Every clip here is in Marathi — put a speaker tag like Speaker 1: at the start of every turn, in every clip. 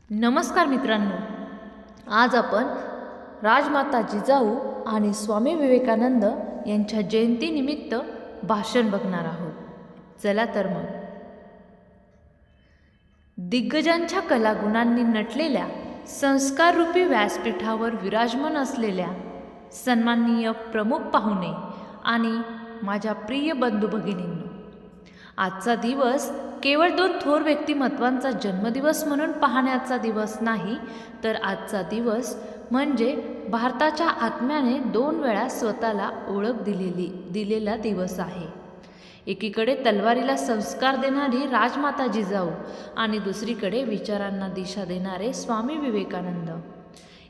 Speaker 1: नमस्कार मित्रांनो, आज आपण राजमाता जिजाऊ आणि स्वामी विवेकानंद यांच्या जयंतीनिमित्त भाषण बघणार आहोत. चला तर मग. दिग्गजांच्या कलागुणांनी नटलेल्या संस्काररूपी व्यासपीठावर विराजमान असलेल्या सन्माननीय प्रमुख पाहुणे आणि माझ्या प्रिय बंधू भगिनींनो, आजचा दिवस केवळ दोन थोर व्यक्तिमत्वांचा जन्मदिवस म्हणून पाहण्याचा दिवस नाही, तर आजचा दिवस म्हणजे भारताच्या आत्म्याने दोन वेळा स्वतःला ओळख दिलेला दिवस आहे. एकीकडे तलवारीला संस्कार देणारी राजमाता जिजाऊ आणि दुसरीकडे विचारांना दिशा देणारे स्वामी विवेकानंद.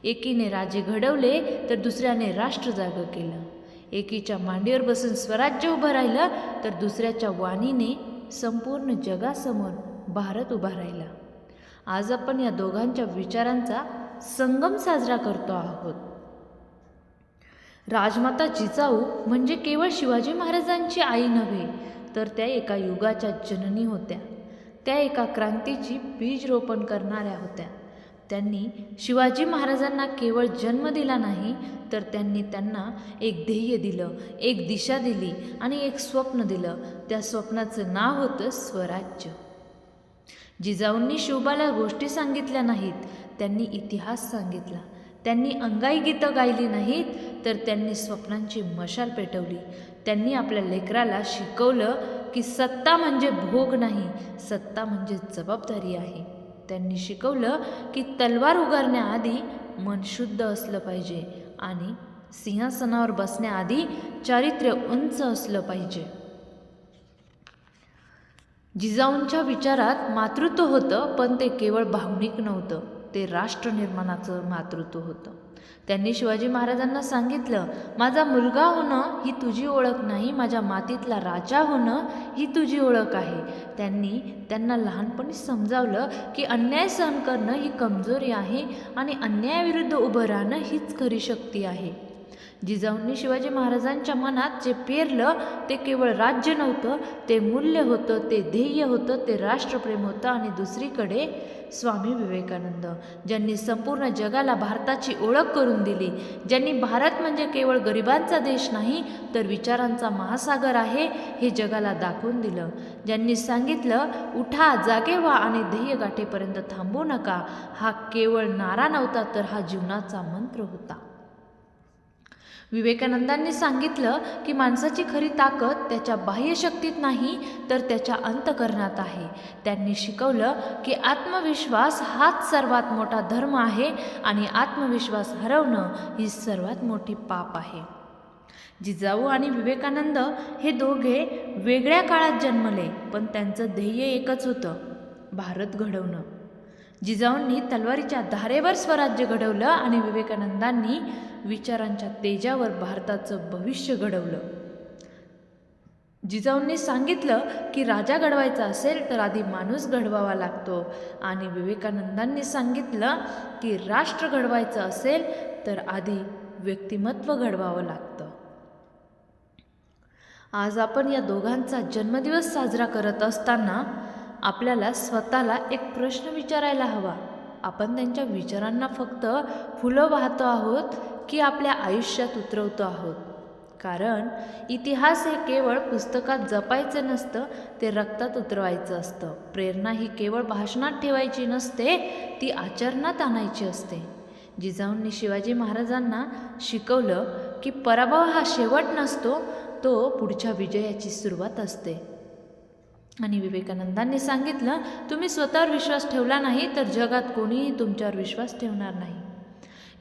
Speaker 1: एकीने राज्य घडवले तर दुसऱ्याने राष्ट्र जागं केलं. एकीच्या मांडीवर बसून स्वराज्य उभं राहिलं तर दुसऱ्याच्या वाणीने संपूर्ण जगासमोर भारत उभा राहिला. आज आपण या दोघांच्या विचारांचा संगम साजरा करतो आहोत. राजमाता जिजाऊ म्हणजे केवळ शिवाजी महाराजांची आई नव्हे, तर त्या एका युगाच्या जननी होत्या. त्या एका क्रांतीची बीज रोपण करणाऱ्या होत्या. त्यांनी शिवाजी महाराजांना केवळ जन्म दिला नाही, तर त्यांनी त्यांना एक ध्येय दिलं, एक दिशा दिली आणि एक स्वप्न दिलं. त्या स्वप्नाचं नाव होतं स्वराज्य. जिजाऊंनी शिवबाला गोष्टी सांगितल्या नाहीत, त्यांनी इतिहास सांगितला. त्यांनी अंगाई गीतं गायली नाहीत, तर त्यांनी स्वप्नांची मशाल पेटवली. त्यांनी आपल्या लेकराला शिकवलं की सत्ता म्हणजे भोग नाही, सत्ता म्हणजे जबाबदारी आहे. त्यांनी शिकवलं की तलवार उगारण्याआधी मन शुद्ध असलं पाहिजे आणि सिंहासनावर बसण्याआधी चारित्र्य उंच असलं पाहिजे. जिजाऊंच्या विचारात मातृत्व होतं, पण ते केवळ भावनिक नव्हतं, ते राष्ट्र निर्माणाचं मातृत्व होतं. त्यांनी शिवाजी महाराजांना सांगितलं, माझा मुलगा होणं ही तुझी ओळख नाही, माझ्या मातीतला राजा होणं ही तुझी ओळख आहे. त्यांनी त्यांना लहानपणी समजावलं की अन्याय सहन करणं ही कमजोरी आहे आणि अन्यायाविरुद्ध उभं राहणं हीच खरी शक्ती आहे. जिजाऊंनी शिवाजी महाराजांच्या मनात जे पेरलं ते केवळ राज्य नव्हतं, ते मूल्य होतं, ते ध्येय होतं, ते राष्ट्रप्रेम होतं. आणि दुसरीकडे स्वामी विवेकानंद, ज्यांनी संपूर्ण जगाला भारताची ओळख करून दिली, ज्यांनी भारत म्हणजे केवळ गरिबांचा देश नाही, तर विचारांचा महासागर आहे हे जगाला दाखवून दिलं. ज्यांनी सांगितलं, उठा, जागे व्हा आणि ध्येय गाठेपर्यंत थांबू नका. हा केवळ नारा नव्हता, तर हा जीवनाचा मंत्र होता. विवेकानंदांनी सांगितलं की माणसाची खरी ताकद त्याच्या बाह्यशक्तीत नाही, तर त्याच्या अंतःकरणात आहे. त्यांनी शिकवलं की आत्मविश्वास हाच सर्वात मोठा धर्म आहे आणि आत्मविश्वास हरवणं ही सर्वात मोठी पाप आहे. जिजाऊ आणि विवेकानंद हे दोघे वेगळ्या काळात जन्मले, पण त्यांचं ध्येय एकच होतं, भारत घडवणं. जिजाऊंनी तलवारीच्या धारेवर स्वराज्य घडवलं आणि विवेकानंदांनी विचारांच्या तेजावर भारताचं भविष्य घडवलं. जिजाऊंनी सांगितलं की राजा घडवायचा असेल तर आधी माणूस घडवावा लागतो आणि विवेकानंदांनी सांगितलं की राष्ट्र घडवायचं असेल तर आधी व्यक्तिमत्व घडवावं लागतं. आज आपण या दोघांचा जन्मदिवस साजरा करत असताना आपल्याला स्वतःला एक प्रश्न विचारायला हवा. आपण त्यांच्या विचारांना फक्त फुलं वाहतो आहोत की आपल्या आयुष्यात उतरवतो आहोत? कारण इतिहास हे केवळ पुस्तकात जपायचं नसतं, ते रक्तात उतरवायचं असतं. प्रेरणा ही केवळ भाषणात ठेवायची नसते, ती आचरणात आणायची असते. जिजाऊंनी शिवाजी महाराजांना शिकवलं की पराभव हा शेवट नसतो, तो पुढच्या विजयाची सुरुवात असते. आणि विवेकानंदांनी सांगितलं, तुम्ही स्वतःवर विश्वास ठेवला नाही तर जगात कोणीही तुमच्यावर विश्वास ठेवणार नाही.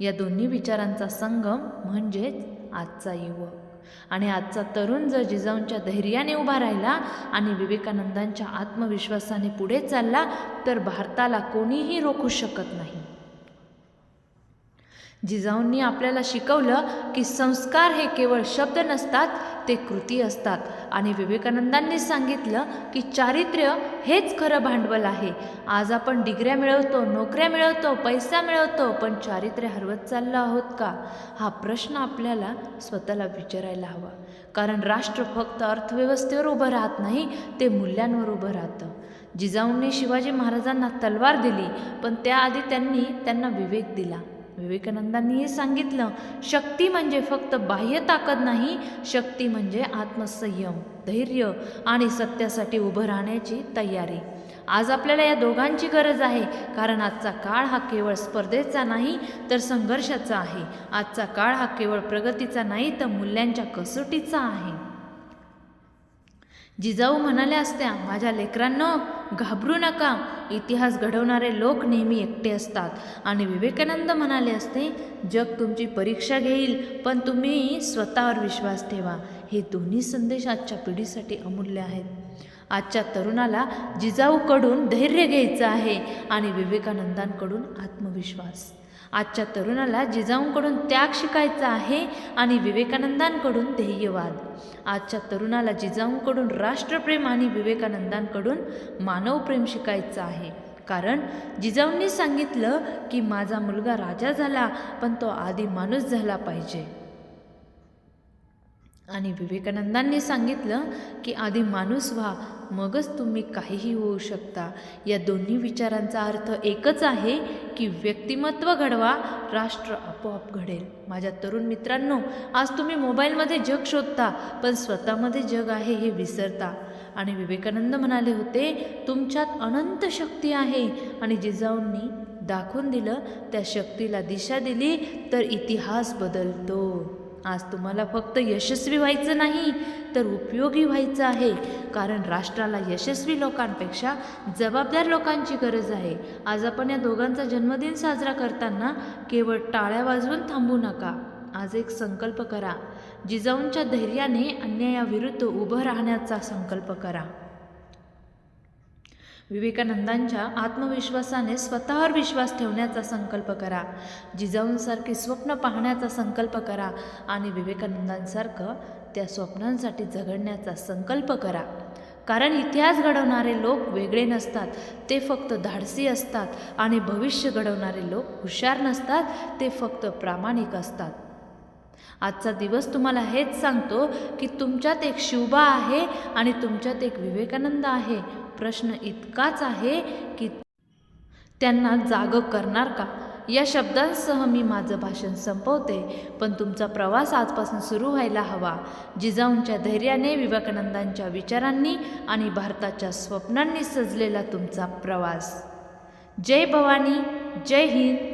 Speaker 1: या दोन्ही विचारांचा संगम म्हणजेच आजचा युवक. आणि आजचा तरुण जर जिजाऊंच्या धैर्याने उभा राहिला आणि विवेकानंदांच्या आत्मविश्वासाने पुढे चालला तर भारताला कोणीही रोखू शकत नाही. जिजाऊंनी आपल्याला शिकवलं की संस्कार हे केवळ शब्द नसतात, ते कृती असतात. आणि विवेकानंदांनी सांगितलं की चारित्र्य हेच खरं भांडवल आहे. आज आपण डिग्र्या मिळवतो, नोकऱ्या मिळवतो, पैसा मिळवतो, पण चारित्र्य हरवत चाललो आहोत का? हा प्रश्न आपल्याला स्वतःला विचारायला हवा. कारण राष्ट्र फक्त अर्थव्यवस्थेवर उभं राहत नाही, ते मूल्यांवर उभं राहतं. जिजाऊंनी शिवाजी महाराजांना तलवार दिली, पण त्याआधी त्यांना विवेक दिला. विवेकानंदांनीही सांगितलं, शक्ती म्हणजे फक्त बाह्य ताकद नाही, शक्ती म्हणजे आत्मसंयम, धैर्य आणि सत्यासाठी उभं राहण्याची तयारी. आज आपल्याला या दोघांची गरज आहे, कारण आजचा काळ हा केवळ स्पर्धेचा नाही तर संघर्षाचा आहे. आजचा काळ हा केवळ प्रगतीचा नाही तर मूल्यांच्या कसोटीचा आहे. जिजाऊ म्हणाल्या असत्या, माझ्या लेकरांनो घाबरू नका, इतिहास घडवणारे लोक नेहमी एकटे असतात. आणि विवेकानंद म्हणाले असते, जग तुमची परीक्षा घेईल पण तुम्ही स्वतःवर विश्वास ठेवा. हे दोन्ही संदेश आजच्या पिढीसाठी अमूल्य आहेत. आजच्या तरुणाला जिजाऊकडून धैर्य घ्यायचं आहे आणि विवेकानंदांकडून आत्मविश्वास. आजच्या तरुणाला जिजाऊंकडून त्याग शिकायचा आहे आणि विवेकानंदांकडून ध्येयवाद. आजच्या तरुणाला जिजाऊंकडून राष्ट्रप्रेम आणि विवेकानंदांकडून मानवप्रेम शिकायचं आहे. कारण जिजाऊंनी सांगितलं की माझा मुलगा राजा झाला पण तो आधी माणूस झाला पाहिजे. आणि विवेकानंदांनी सांगितलं की आधी माणूस व्हा, मगच तुम्ही काहीही होऊ शकता. या दोन्ही विचारांचा अर्थ एकच आहे की व्यक्तिमत्व घडवा, राष्ट्र आपोआप घडेल. माझ्या तरुण मित्रांनो, आज तुम्ही मोबाईलमध्ये जग शोधता पण स्वतःमध्ये जग आहे हे विसरता. आणि विवेकानंद म्हणाले होते, तुमच्यात अनंत शक्ती आहे. आणि जिजाऊंनी दाखवून दिलं, त्या शक्तीला दिशा दिली तर इतिहास बदलतो. आज तुम्हाला फक्त यशस्वी व्हायचं नाही तर उपयोगी व्हायचं आहे, कारण राष्ट्राला यशस्वी लोकांपेक्षा जबाबदार लोकांची गरज आहे. आज आपण या दोघांचा जन्मदिन साजरा करताना केवळ टाळ्या वाजवून थांबू नका. आज एक संकल्प करा, जिजाऊंच्या धैर्याने अन्यायाविरुद्ध उभं राहण्याचा संकल्प करा. विवेकानंदांच्या आत्मविश्वासाने स्वतःवर विश्वास ठेवण्याचा संकल्प करा. जिजाऊंसारखे स्वप्न पाहण्याचा संकल्प करा आणि विवेकानंदांसारखं त्या स्वप्नांसाठी झगडण्याचा संकल्प करा. कारण इतिहास घडवणारे लोक वेगळे नसतात, ते फक्त धाडसी असतात. आणि भविष्य घडवणारे लोक हुशार नसतात, ते फक्त प्रामाणिक असतात. आजचा दिवस तुम्हाला हेच सांगतो की तुमच्यात एक शिवबा आहे आणि तुमच्यात एक विवेकानंद आहे. प्रश्न इतकाच आहे की त्यांना जागं करणार का? या शब्दांसह मी माझं भाषण संपवते, पण तुमचा प्रवास आजपासून सुरू व्हायला हवा. जिजाऊंच्या धैर्याने, विवेकानंदांच्या विचारांनी आणि भारताच्या स्वप्नांनी सजलेला तुमचा प्रवास. जय भवानी, जय हिंद.